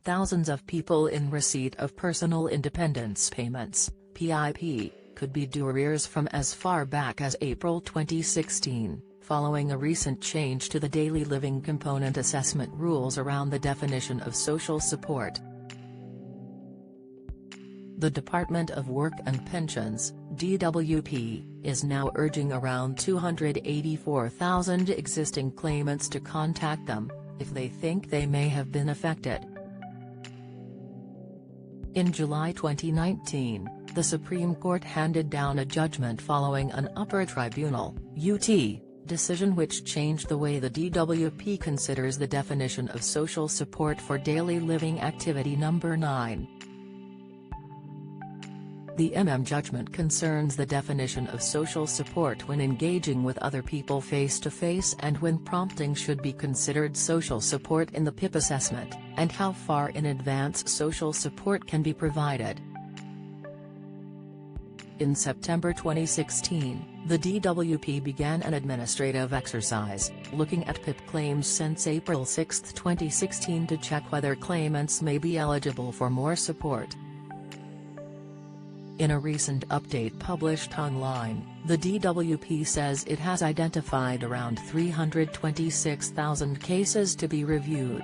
thousands of people in receipt of Personal Independence Payments, PIP, could be due arrears from as far back as April 2016, following a recent change to the daily living component assessment rules around the definition of social support. The Department of Work and Pensions, DWP, is now urging around 284,000 existing claimants to contact them, if they think they may have been affected. In July 2019, the Supreme Court handed down a judgment following an upper tribunal (UT) decision which changed the way the DWP considers the definition of social support for daily living activity number 9. The judgment concerns the definition of social support when engaging with other people face-to-face and when prompting should be considered social support in the PIP assessment, and how far in advance social support can be provided. In September 2016, the DWP began an administrative exercise, looking at PIP claims since April 6, 2016 to check whether claimants may be eligible for more support. In a recent update published online, the DWP says it has identified around 326,000 cases to be reviewed.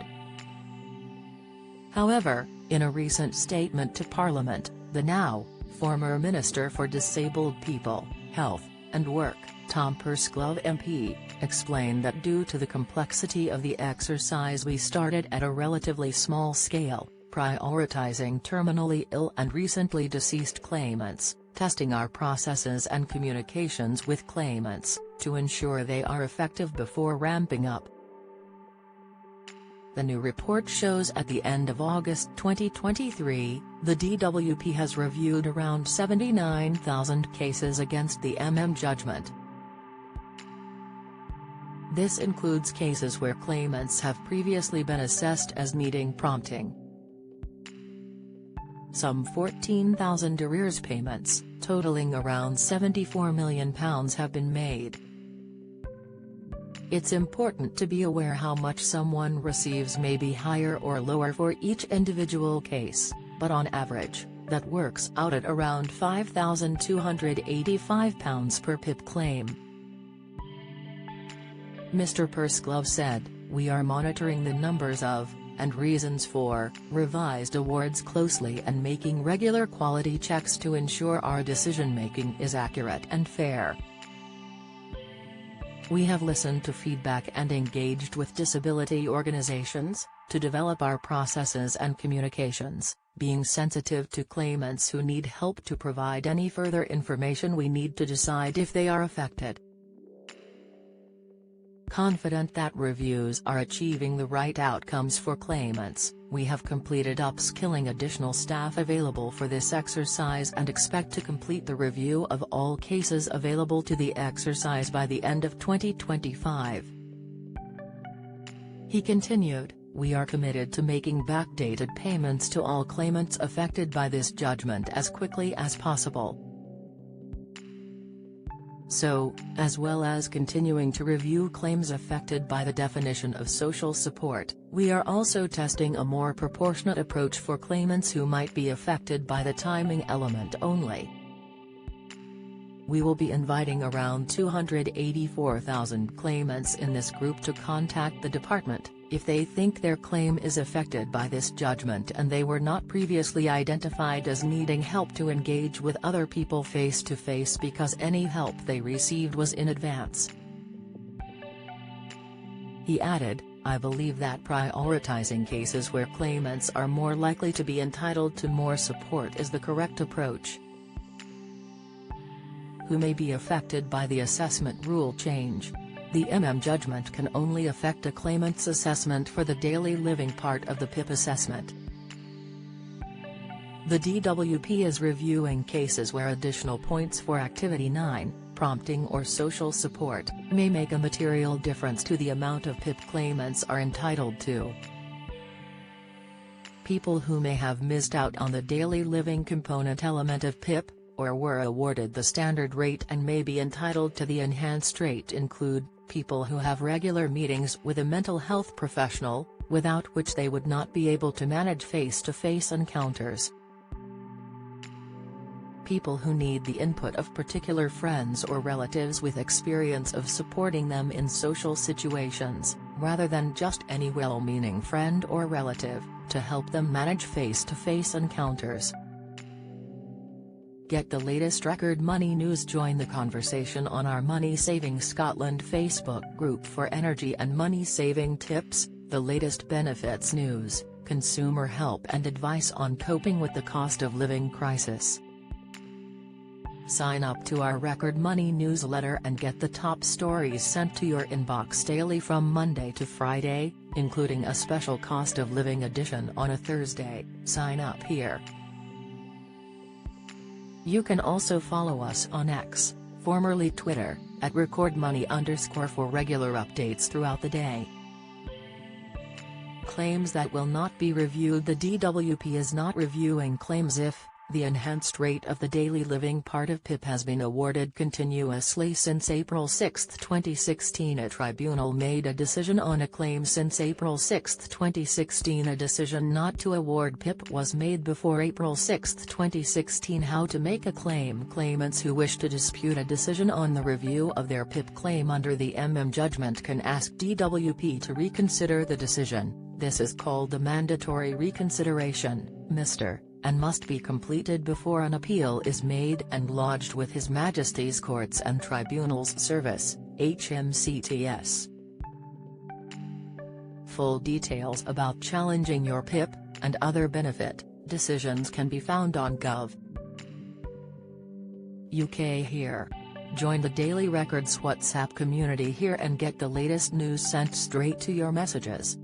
However, in a recent statement to Parliament, the now former Minister for Disabled People, Health, and Work, Tom Pursglove MP, explained that due to the complexity of the exercise we started at a relatively small scale, prioritizing terminally ill and recently deceased claimants, testing our processes and communications with claimants, to ensure they are effective before ramping up. The new report shows at the end of August 2023, the DWP has reviewed around 79,000 cases against the judgment. This includes cases where claimants have previously been assessed as needing prompting. Some 14,000 arrears payments, totaling around £74 million have been made. It's important to be aware how much someone receives may be higher or lower for each individual case, but on average, that works out at around £5,285 per PIP claim. Mr. Pursglove said, "We are monitoring the numbers of, and reasons for, revised awards closely and making regular quality checks to ensure our decision-making is accurate and fair. We have listened to feedback and engaged with disability organizations, to develop our processes and communications, being sensitive to claimants who need help to provide any further information we need to decide if they are affected. Confident that reviews are achieving the right outcomes for claimants, we have completed upskilling additional staff available for this exercise and expect to complete the review of all cases available to the exercise by the end of 2025. He continued, "We are committed to making backdated payments to all claimants affected by this judgment as quickly as possible. So, as well as continuing to review claims affected by the definition of social support, we are also testing a more proportionate approach for claimants who might be affected by the timing element only. We will be inviting around 284,000 claimants in this group to contact the department, if they think their claim is affected by this judgment and they were not previously identified as needing help to engage with other people face-to-face because any help they received was in advance." He added, "I believe that prioritizing cases where claimants are more likely to be entitled to more support is the correct approach. Who may be affected by the assessment rule change? The judgment can only affect a claimant's assessment for the daily living part of the PIP assessment. The DWP is reviewing cases where additional points for Activity 9, prompting or social support, may make a material difference to the amount of PIP claimants are entitled to. People who may have missed out on the daily living component element of PIP, or were awarded the standard rate and may be entitled to the enhanced rate include people who have regular meetings with a mental health professional, without which they would not be able to manage face-to-face encounters. People who need the input of particular friends or relatives with experience of supporting them in social situations, rather than just any well-meaning friend or relative, to help them manage face-to-face encounters. Get the latest record money news. Join the conversation on our Money Saving Scotland Facebook group for energy and money saving tips, the latest benefits news, consumer help and advice on coping with the cost of living crisis. Sign up to our Record Money newsletter and get the top stories sent to your inbox daily from Monday to Friday, including a special cost of living edition on a Thursday. Sign up here. You can also follow us on X, formerly Twitter, at recordmoney_ for regular updates throughout the day. Claims that will not be reviewed. The DWP is not reviewing claims if the enhanced rate of the daily living part of PIP has been awarded continuously since April 6, 2016. A tribunal made a decision on a claim since April 6, 2016. A decision not to award PIP was made before April 6, 2016. How to make a claim. Claimants who wish to dispute a decision on the review of their PIP claim under the judgment can ask DWP to reconsider the decision. This is called the mandatory reconsideration, Mr. and must be completed before an appeal is made and lodged with His Majesty's Courts and Tribunals Service, HMCTS. Full details about challenging your PIP, and other benefit decisions can be found on Gov. UK here. Join the Daily Records WhatsApp community here and get the latest news sent straight to your messages.